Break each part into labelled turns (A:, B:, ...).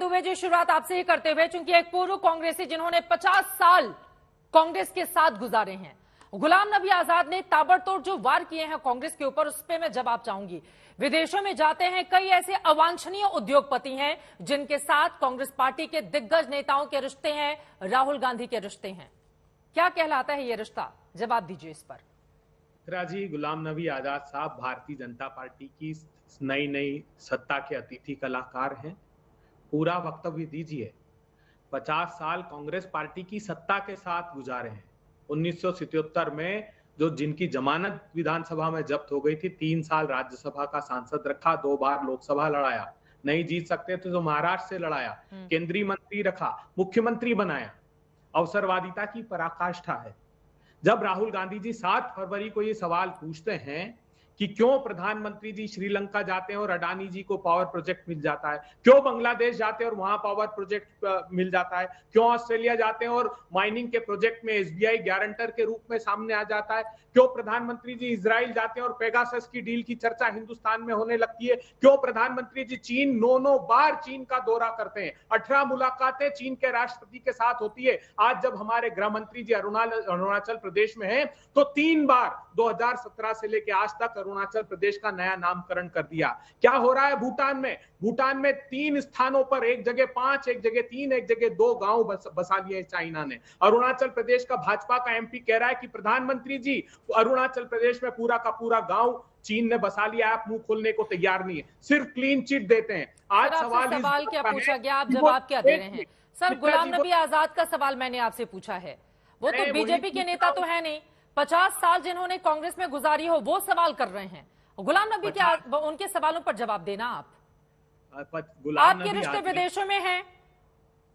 A: दुबे जी, शुरुआत आपसे ही करते हुए, चूंकि एक पूर्व कांग्रेसी जिन्होंने 50 साल कांग्रेस के साथ गुजारे हैं, गुलाम नबी आजाद ने ताबड़तोड़ जो वार किए हैं कांग्रेस के ऊपर, उस पर मैं जवाब चाहूंगी। विदेशों में जाते हैं कई ऐसे अवांछनीय उद्योगपति हैं जिनके साथ कांग्रेस पार्टी के दिग्गज नेताओं के रिश्ते हैं, राहुल गांधी के रिश्ते हैं। क्या कहलाता है ये रिश्ता? जवाब दीजिए इस पर।
B: जी, गुलाम नबी आजाद साहब भारतीय जनता पार्टी की नई सत्ता के अतिथि कलाकार हैं। पूरा वक्तव्य दीजिए। 50 साल कांग्रेस पार्टी की सत्ता के साथ गुजारे हैं। 1977 में जो जिनकी जमानत विधानसभा में जब्त हो गई थी, 3 साल राज्यसभा का सांसद रखा, 2 बार लोकसभा लड़ाया, नहीं जीत सकते थे तो महाराष्ट्र से लड़ाया, केंद्रीय मंत्री रखा, मुख्यमंत्री बनाया। अवसरवादिता की पराकाष्ठा है। जब राहुल गांधी जी 7 फरवरी को ये सवाल पूछते हैं कि क्यों प्रधानमंत्री जी श्रीलंका जाते हैं और अडानी जी को पावर प्रोजेक्ट मिल जाता है, क्यों बांग्लादेश जाते हैं और वहां पावर प्रोजेक्ट मिल जाता है, क्यों ऑस्ट्रेलिया जाते हैं और माइनिंग के प्रोजेक्ट में एसबीआई गारंटर के रूप में सामने आ जाता है, क्यों प्रधानमंत्री जी इजराइल जाते हैं और पेगासस की डील की चर्चा हिंदुस्तान में होने लगती है, क्यों प्रधानमंत्री जी चीन 9 बार चीन का दौरा करते हैं, 18 मुलाकातें चीन के राष्ट्रपति के साथ होती है। आज जब हमारे गृह मंत्री जी अरुणाचल प्रदेश में हैं तो 3 बार 2017 से लेकर आज तक अरुणाचल प्रदेश का नया नामकरण कर दिया। क्या हो रहा है भूटान में? भूटान में 3 स्थानों पर, एक जगह 5, एक जगह 3, एक जगह 2 गांव बसा लिए चाइना ने। अरुणाचल प्रदेश का भाजपा का एमपी कह रहा है कि प्रधानमंत्री जी अरुणाचल प्रदेश में पूरा का पूरा गांव चीन ने बसा लिया, आप मुंह खोलने को तैयार नहीं है, सिर्फ क्लीन चिट देते हैं। आज
A: सवाल क्या पूछा गया, आप जवाब क्या दे रहे हैं? सर, गुलाम नबी आजाद का सवाल मैंने आपसे पूछा है, वो तो बीजेपी के नेता तो है नहीं, 50 साल जिन्होंने कांग्रेस में गुजारी हो वो सवाल कर रहे हैं। गुलाम नबी के उनके सवालों पर जवाब देना। आपके रिश्ते विदेशों में हैं,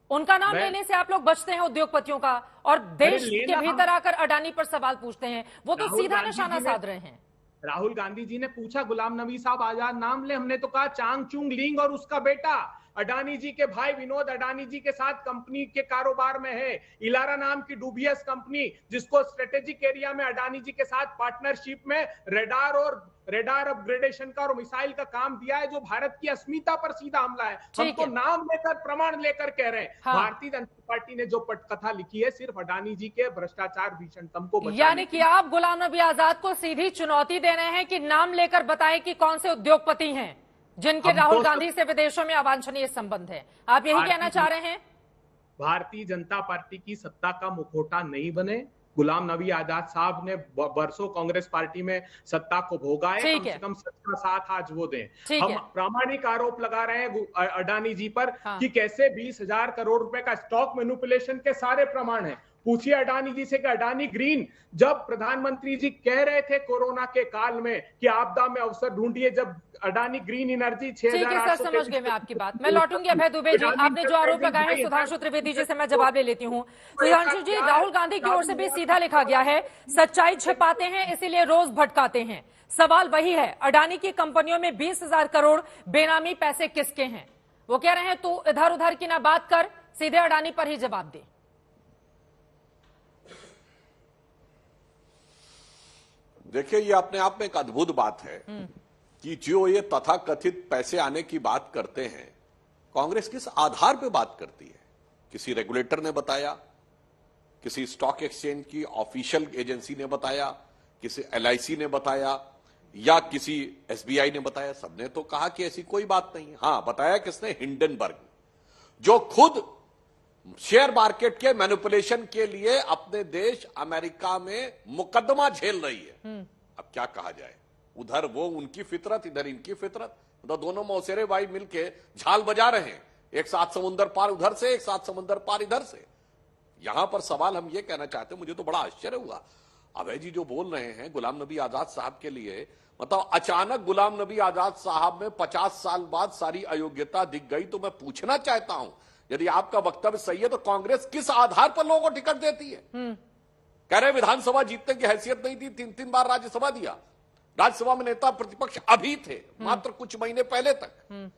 A: उनका नाम लेने से आप लोग बचते हैं उद्योगपतियों का, और देश के भीतर आकर अडानी पर सवाल पूछते हैं, वो तो सीधा निशाना साध रहे हैं।
B: राहुल गांधी जी ने पूछा गुलाम नबी साहब आजाद नाम ले, हमने तो कहा चांग चुंग लिंग और उसका बेटा अडानी जी के भाई विनोद अडानी जी के साथ कंपनी के कारोबार में है। इलारा नाम की डूबीएस कंपनी, जिसको स्ट्रेटेजिक एरिया में अडानी जी के साथ पार्टनरशिप में रेडार अपग्रेडेशन का और मिसाइल का काम दिया है, जो भारत की अस्मिता पर सीधा हमला है। हम तो नाम लेकर, प्रमाण लेकर कह रहे हैं। हाँ। भारतीय जनता पार्टी ने जो पटकथा लिखी है सिर्फ अडानी जी के भ्रष्टाचार भीषणतम को बचाने,
A: यानी कि आप गुलाम नबी आजाद को सीधी चुनौती दे रहे हैं कि नाम लेकर बताएं कि कौन से उद्योगपति हैं जिनके राहुल गांधी से विदेशों में अवांछनीय संबंध है। आप यही कहना चाह रहे हैं?
B: भारतीय जनता पार्टी की सत्ता का मुखौटा नहीं बने। गुलाम नबी आजाद साहब ने बरसों कांग्रेस पार्टी में सत्ता को भोगा है, कम से कम सच का साथ आज वो दें। हम प्रामाणिक आरोप लगा रहे हैं अडानी जी पर कि कैसे 20,000 करोड़ रुपए का स्टॉक मैनिपुलेशन के सारे प्रमाण हैं। पूछिए अडानी जी से कि अडानी ग्रीन, जब प्रधानमंत्री जी कह रहे थे कोरोना के काल में कि आपदा में अवसर ढूंढिए, जब अडानी ग्रीन एनर्जी 6,800
A: समझ गए मैं आपकी बात। मैं लौटूंगी अभय दुबे जी, आपने जो आरोप लगाए हैं सुधांशु त्रिवेदी जी से मैं जवाब ले लेती हूँ। सुधांशु जी, राहुल गांधी की ओर से भी सीधा लिखा गया है, सच्चाई छिपाते हैं इसीलिए रोज भटकाते हैं। सवाल वही है, अडानी की कंपनियों में 20,000 करोड़ बेनामी पैसे किसके हैं? वो कह रहे हैं तू इधर उधर की ना बात कर, सीधे अडानी पर ही जवाब दे।
C: देखिए, ये अपने आप में एक अद्भुत बात है कि जो ये तथाकथित पैसे आने की बात करते हैं, कांग्रेस किस आधार पे बात करती है? किसी रेगुलेटर ने बताया, किसी स्टॉक एक्सचेंज की ऑफिशियल एजेंसी ने बताया, किसी एलआईसी ने बताया, या किसी एसबीआई ने बताया? सबने तो कहा कि ऐसी कोई बात नहीं है। हां, बताया किसने? हिंडनबर्ग, जो खुद शेयर मार्केट के मैनिपुलेशन के लिए अपने देश अमेरिका में मुकदमा झेल रही है। अब क्या कहा जाए, उधर वो उनकी फितरत, इधर इनकी फितरत, तो दोनों मौसेरे भाई मिलके झाल बजा रहे हैं, एक साथ समुंदर पार उधर से, एक साथ समुंदर पार इधर से। यहां पर सवाल हम ये कहना चाहते हैं, मुझे तो बड़ा आश्चर्य हुआ अभय जी जो बोल रहे हैं गुलाम नबी आजाद साहब के लिए, मतलब अचानक गुलाम नबी आजाद साहब में 50 साल बाद सारी अयोग्यता दिख गई। तो मैं पूछना चाहता हूं, यदि आपका वक्तव्य सही है तो कांग्रेस किस आधार पर लोगों को टिकट देती है? कह रहे विधानसभा जीतने की हैसियत नहीं थी, 3 बार राज्यसभा दिया, राज्यसभा में नेता प्रतिपक्ष अभी थे मात्र कुछ महीने पहले तक।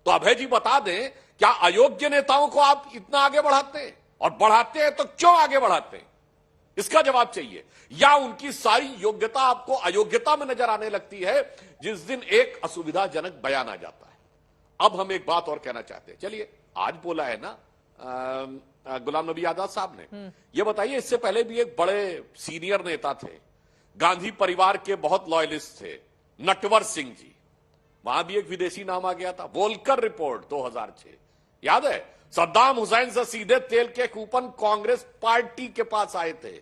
C: तो अभय जी बता दें, क्या अयोग्य नेताओं को आप इतना आगे बढ़ाते हैं? और बढ़ाते हैं तो क्यों आगे बढ़ाते हैं? इसका जवाब चाहिए। या उनकी सारी योग्यता आपको अयोग्यता में नजर आने लगती है जिस दिन एक असुविधाजनक बयान आ जाता है। अब हम एक बात और कहना चाहते हैं, चलिए आज बोला है ना गुलाम नबी आजाद साहब ने। ये बताइए, इससे पहले भी एक बड़े सीनियर नेता थे, गांधी परिवार के बहुत लॉयलिस्ट थे, नटवर सिंह जी, वहां भी एक विदेशी नाम आ गया था। वोल्कर रिपोर्ट 2006 याद है? सद्दाम हुसैन से सीधे तेल के कूपन कांग्रेस पार्टी के पास आए थे,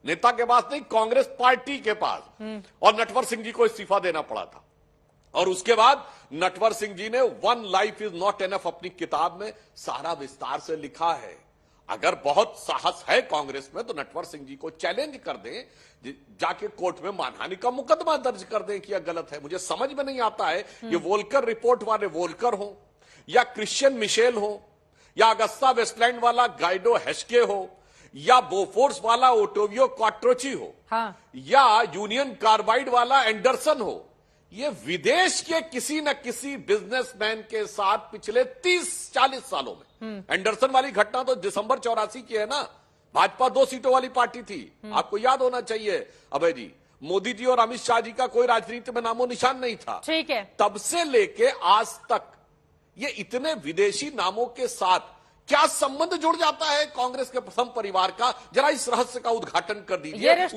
C: नेता के पास नहीं, कांग्रेस पार्टी के पास, और नटवर सिंह जी को इस्तीफा देना पड़ा था। और उसके बाद नटवर सिंह जी ने one life is not enough अपनी किताब में सारा विस्तार से लिखा है। अगर बहुत साहस है कांग्रेस में तो नटवर सिंह जी को चैलेंज कर दें, जाके कोर्ट में मानहानि का मुकदमा दर्ज कर दें कि यह गलत है। मुझे समझ में नहीं आता है ये वोल्कर रिपोर्ट वाले वोल्कर हो, या क्रिश्चियन मिशेल हो, या अगस्ता वेस्टलैंड वाला गाइडो हेस्के हो, या बोफोर्स वाला ओटोवियो क्वाट्रोची हो,
A: हाँ। या
C: यूनियन कार्बाइड वाला एंडरसन हो, ये विदेश के किसी न किसी बिजनेसमैन के साथ पिछले 30-40 सालों में, एंडरसन वाली घटना तो दिसंबर 84 की है ना, भाजपा 2 सीटों वाली पार्टी थी, आपको याद होना चाहिए अभय जी। मोदी जी और अमित शाह जी का कोई राजनीति में नामो निशान नहीं था,
A: ठीक है।
C: तब से लेके आज तक ये इतने विदेशी नामों के साथ क्या संबंध जुड़ जाता है कांग्रेस के प्रथम परिवार का? जरा इस रहस्य का उद्घाटन कर दीजिए।